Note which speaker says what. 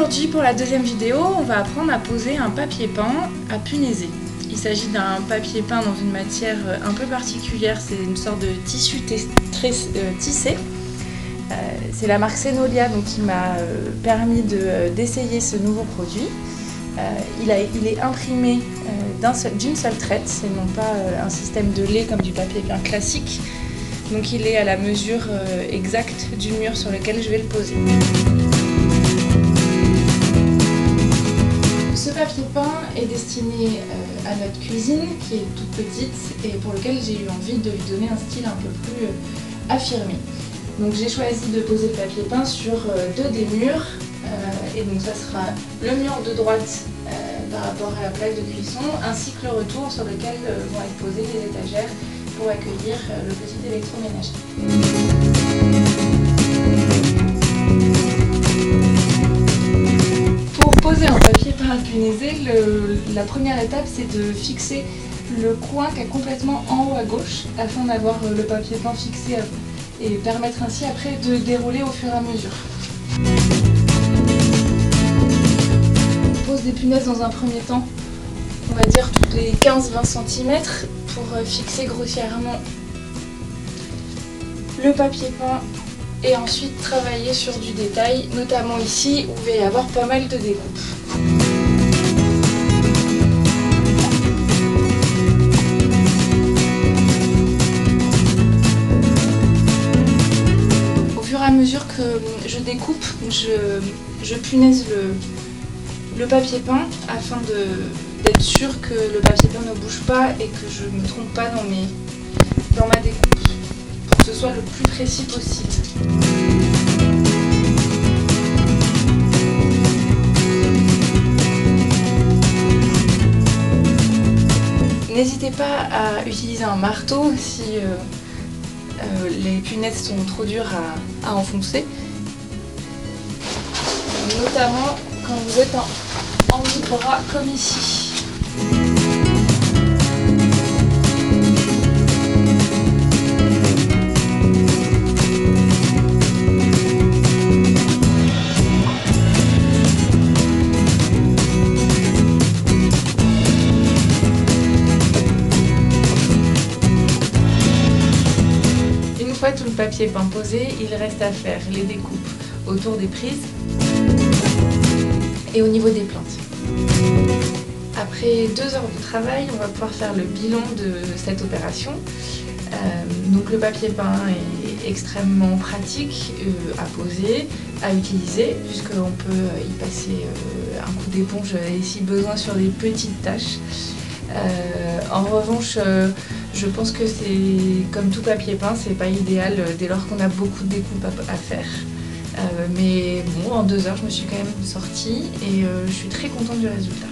Speaker 1: Aujourd'hui, pour la deuxième vidéo, on va apprendre à poser un papier peint à punaiser. Il s'agit d'un papier peint dans une matière un peu particulière, c'est une sorte de tissu tissé. C'est la marque Senolia qui m'a permis d'essayer ce nouveau produit. Il est imprimé d'une seule traite, c'est non pas un système de lait comme du papier peint classique. Donc il est à la mesure exacte du mur sur lequel je vais le poser. Ce papier peint est destiné à notre cuisine qui est toute petite et pour lequel j'ai eu envie de lui donner un style un peu plus affirmé. Donc j'ai choisi de poser le papier peint sur deux des murs et donc ça sera le mur de droite par rapport à la plaque de cuisson ainsi que le retour sur lequel vont être posées les étagères pour accueillir le petit électroménager. Pour poser un papier peint à punaiser, la première étape c'est de fixer le coin qui est complètement en haut à gauche afin d'avoir le papier peint fixé et permettre ainsi après de dérouler au fur et à mesure. On pose des punaises dans un premier temps, on va dire toutes les 15-20 cm pour fixer grossièrement le papier peint et ensuite travailler sur du détail, notamment ici où il va y avoir pas mal de découpes. Au fur et à mesure que je découpe, je punaise le papier peint afin d'être sûr que le papier peint ne bouge pas et que je ne me trompe pas dans ma découpe, pour que ce soit le plus précis possible. N'hésitez pas à utiliser un marteau si les punaises sont trop dures à enfoncer, notamment quand vous êtes en mi-bras comme ici. Une fois tout le papier peint posé, il reste à faire les découpes autour des prises et au niveau des plantes. Après 2 heures de travail, on va pouvoir faire le bilan de cette opération. Donc le papier peint est extrêmement pratique à poser, à utiliser, puisqu'on peut y passer un coup d'éponge et si besoin sur des petites tâches. En revanche, je pense que c'est comme tout papier peint, c'est pas idéal dès lors qu'on a beaucoup de découpes à faire. Mais bon, en 2 heures, je me suis quand même sortie et je suis très contente du résultat.